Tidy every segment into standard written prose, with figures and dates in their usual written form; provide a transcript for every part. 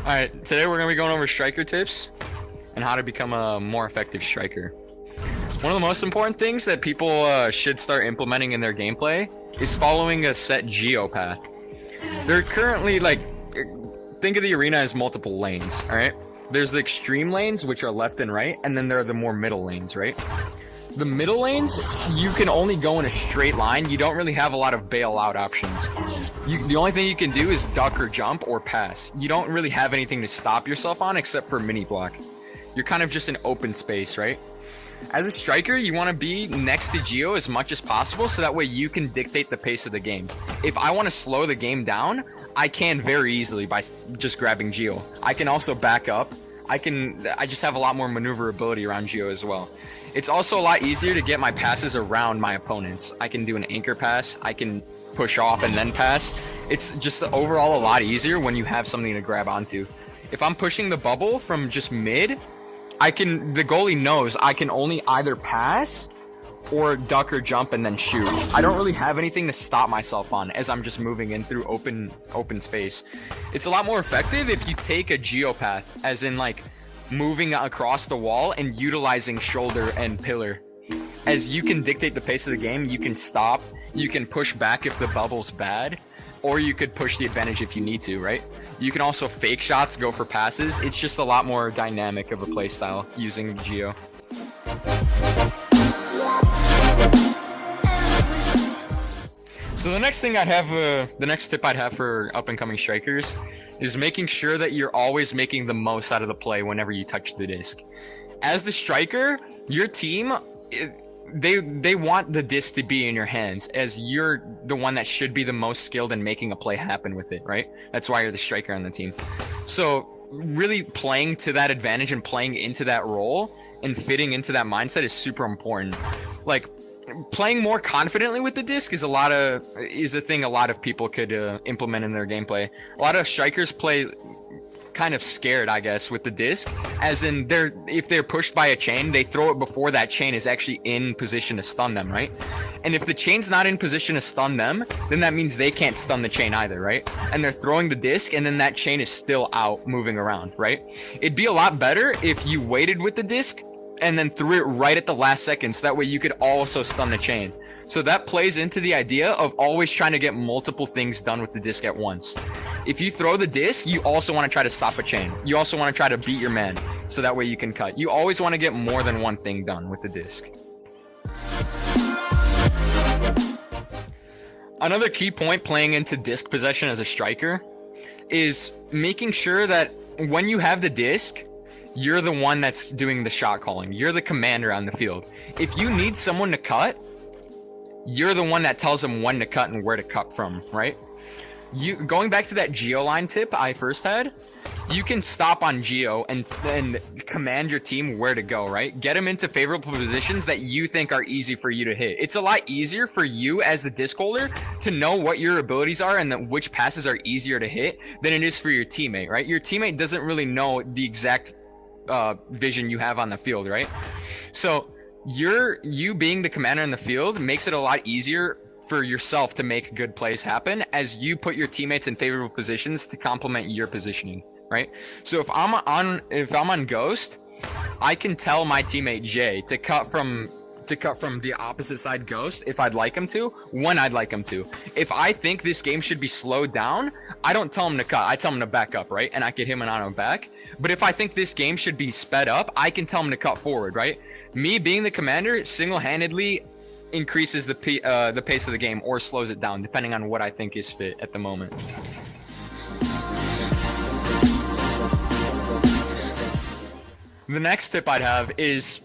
Alright, today we're going to be going over striker tips and how to become a more effective striker. One of the most important things that people should start implementing in their gameplay is following a set geopath. They're currently, think of the arena as multiple lanes, alright? There's the extreme lanes, which are left and right, and then there are the more middle lanes, right? The middle lanes, you can only go in a straight line. You don't really have a lot of bailout options. The only thing you can do is duck or jump or pass. You don't really have anything to stop yourself on except for mini block. You're kind of just in open space, right? As a striker, you want to be next to Geo as much as possible so that way you can dictate the pace of the game. If I want to slow the game down, I can very easily by just grabbing Geo. I can also back up. I just have a lot more maneuverability around Geo as well. It's also a lot easier to get my passes around my opponents. I can do an anchor pass. I can push off and then pass. It's just overall a lot easier when you have something to grab onto. If I'm pushing the bubble from just mid, the goalie knows I can only either pass or duck or jump and then shoot. I don't really have anything to stop myself on as I'm just moving in through open space. It's a lot more effective if you take a geopath, as in moving across the wall and utilizing shoulder and pillar. As you can dictate the pace of the game, you can stop, you can push back if the bubble's bad, or you could push the advantage if you need to, right? You can also fake shots, go for passes. It's just a lot more dynamic of a playstyle using Geo. So the next tip I'd have for up-and-coming strikers is making sure that you're always making the most out of the play whenever you touch the disc. As the striker, your team, they want the disc to be in your hands, as you're the one that should be the most skilled in making a play happen with it, right? That's why you're the striker on the team. So really playing to that advantage and playing into that role and fitting into that mindset is super important. Playing more confidently with the disc is a thing a lot of people could implement in their gameplay. A lot of strikers play kind of scared, I guess, with the disc, as in if they're pushed by a chain, they throw it before that chain is actually in position to stun them, right? And if the chain's not in position to stun them, then that means they can't stun the chain either, right? And they're throwing the disc and then that chain is still out moving around, right? It'd be a lot better if you waited with the disc and then threw it right at the last second, so that way you could also stun the chain. So that plays into the idea of always trying to get multiple things done with the disc at once. If you throw the disc, you also want to try to stop a chain. You also want to try to beat your man, so that way you can cut. You always want to get more than one thing done with the disc. Another key point playing into disc possession as a striker is making sure that when you have the disc, you're the one that's doing the shot calling. You're the commander on the field. If you need someone to cut, you're the one that tells them when to cut and where to cut from, right? Going back to that Geo line tip I first had, you can stop on Geo and command your team where to go, right? Get them into favorable positions that you think are easy for you to hit. It's a lot easier for you as the disc holder to know what your abilities are and which passes are easier to hit than it is for your teammate, right? Your teammate doesn't really know the exact vision you have on the field, right? So you being the commander in the field makes it a lot easier for yourself to make good plays happen, as you put your teammates in favorable positions to complement your positioning, right? So if I'm on Ghost, I can tell my teammate Jay to cut from the opposite side Ghost if I'd like him to, when I'd like him to. If I think this game should be slowed down, I don't tell him to cut, I tell him to back up, right? And I get him an auto back. But if I think this game should be sped up, I can tell him to cut forward, right? Me being the commander single-handedly increases the pace of the game or slows it down, depending on what I think is fit at the moment. The next tip I'd have is,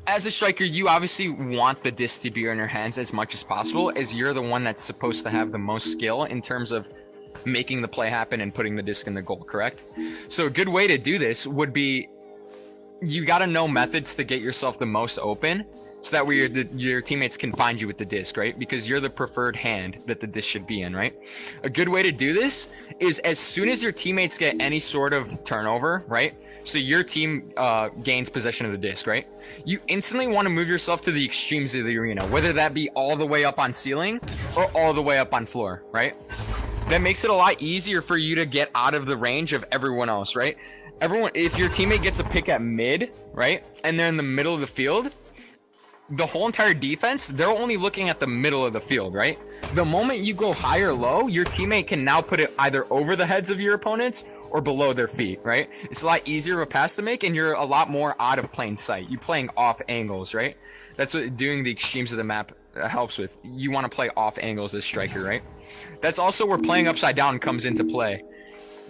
as a striker, you obviously want the disc to be in your hands as much as possible, as you're the one that's supposed to have the most skill in terms of making the play happen and putting the disc in the goal, correct? So a good way to do this would be, you got to know methods to get yourself the most open, so that way your teammates can find you with the disc, right? Because you're the preferred hand that the disc should be in, right? A good way to do this is, as soon as your teammates get any sort of turnover, right? So your team gains possession of the disc, right? You instantly want to move yourself to the extremes of the arena, whether that be all the way up on ceiling or all the way up on floor, right? that makes it a lot easier for you to get out of the range of everyone else, right? If your teammate gets a pick at mid, right, and they're in the middle of the field, the whole entire defense, they're only looking at the middle of the field, right? The moment you go high or low, your teammate can now put it either over the heads of your opponents or below their feet, right? It's a lot easier of a pass to make, and you're a lot more out of plain sight. You're playing off angles, right? That's what doing the extremes of the map helps with. You want to play off angles as striker, right? That's also where playing upside down comes into play.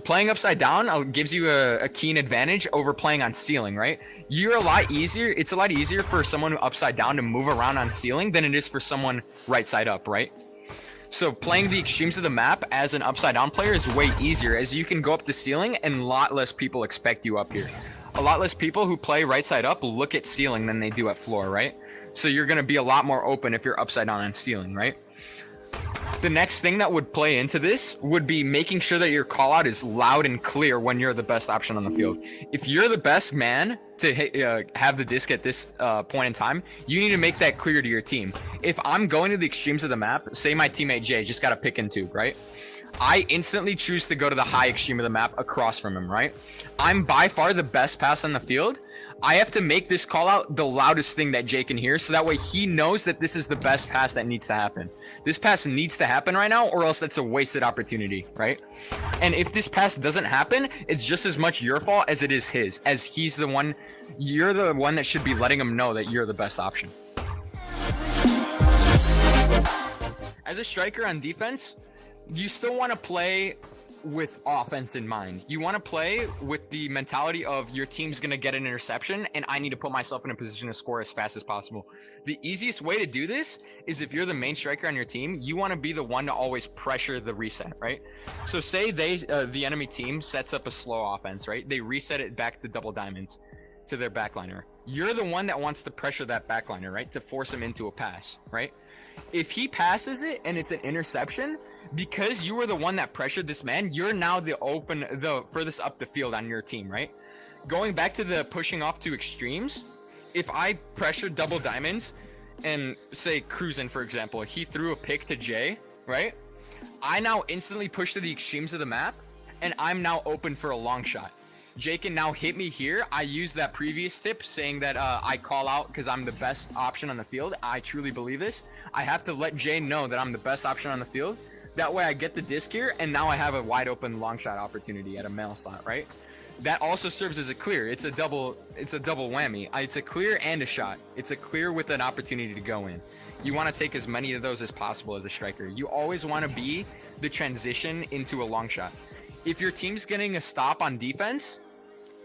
Playing upside down gives you a keen advantage over playing on ceiling, right? It's a lot easier for someone upside down to move around on ceiling than it is for someone right side up, right? So playing the extremes of the map as an upside down player is way easier, as you can go up to ceiling and a lot less people expect you up here. A lot less people who play right side up look at ceiling than they do at floor, right? So you're going to be a lot more open if you're upside down on ceiling, right? The next thing that would play into this would be making sure that your call out is loud and clear when you're the best option on the field. If you're the best man to have the disc at this point in time, you need to make that clear to your team. If I'm going to the extremes of the map, say my teammate Jay just got a pick and tube, right? I instantly choose to go to the high extreme of the map across from him, right? I'm by far the best pass on the field. I have to make this call out the loudest thing that Jay can hear, so that way he knows that this is the best pass that needs to happen. This pass needs to happen right now, or else that's a wasted opportunity, right? And if this pass doesn't happen, it's just as much your fault as it is his, as you're the one that should be letting him know that you're the best option. As a striker on defense, you still want to play with offense in mind. You want to play with the mentality of your team's going to get an interception and I need to put myself in a position to score as fast as possible. The easiest way to do this is if you're the main striker on your team, you want to be the one to always pressure the reset, right? So say the enemy team sets up a slow offense, right? They reset it back to double diamonds to their backliner. You're the one that wants to pressure that backliner, right? To force him into a pass, right? If he passes it and it's an interception, because you were the one that pressured this man, you're now the furthest up the field on your team, right? Going back to the pushing off to extremes, if I pressured double diamonds and say Cruisin, for example, he threw a pick to Jay, right? I now instantly push to the extremes of the map and I'm now open for a long shot. Jay can now hit me here. I use that previous tip saying that I call out because I'm the best option on the field. I truly believe this. I have to let Jay know that I'm the best option on the field. That way I get the disc here, and now I have a wide open long shot opportunity at a mail slot, right? That also serves as a clear. It's a double whammy. It's a clear and a shot. It's a clear with an opportunity to go in. You want to take as many of those as possible as a striker. You always want to be the transition into a long shot. If your team's getting a stop on defense,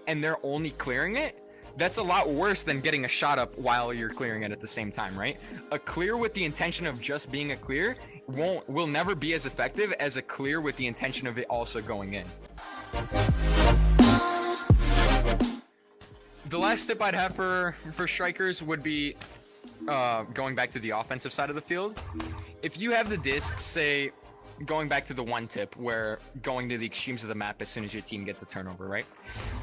and they're only clearing it, that's a lot worse than getting a shot up while you're clearing it at the same time, right? A clear with the intention of just being a clear will never be as effective as a clear with the intention of it also going in. The last tip I'd have for strikers would be going back to the offensive side of the field. If you have the disc, say, going back to the one tip where going to the extremes of the map as soon as your team gets a turnover, right?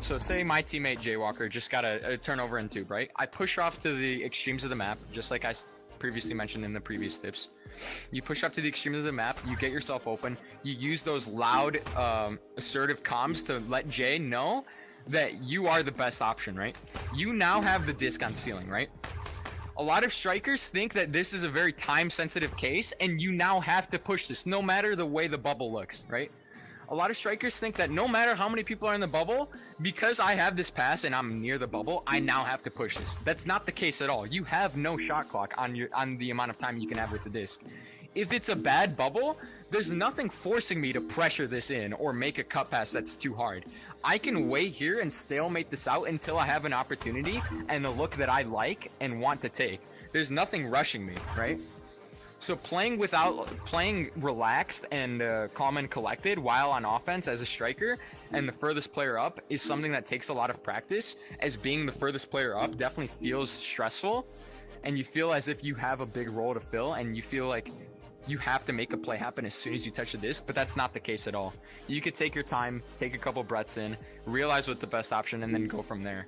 So say my teammate Jokr just got a turnover in tube, right? I push off to the extremes of the map, just like I previously mentioned in the previous tips. You push up to the extremes of the map, you get yourself open, you use those loud, assertive comms to let Jay know that you are the best option, right? You now have the disc on ceiling, right? A lot of strikers think that this is a very time-sensitive case, and you now have to push this, no matter the way the bubble looks, right? A lot of strikers think that no matter how many people are in the bubble, because I have this pass and I'm near the bubble, I now have to push this. That's not the case at all. You have no shot clock on the amount of time you can have with the disc. If it's a bad bubble, there's nothing forcing me to pressure this in or make a cut pass that's too hard. I can wait here and stalemate this out until I have an opportunity and the look that I like and want to take. There's nothing rushing me, right? So playing relaxed and calm and collected while on offense as a striker and the furthest player up is something that takes a lot of practice, as being the furthest player up definitely feels stressful and you feel as if you have a big role to fill and you feel like you have to make a play happen as soon as you touch the disc, but that's not the case at all. You could take your time, take a couple breaths in, realize what's the best option, and then go from there.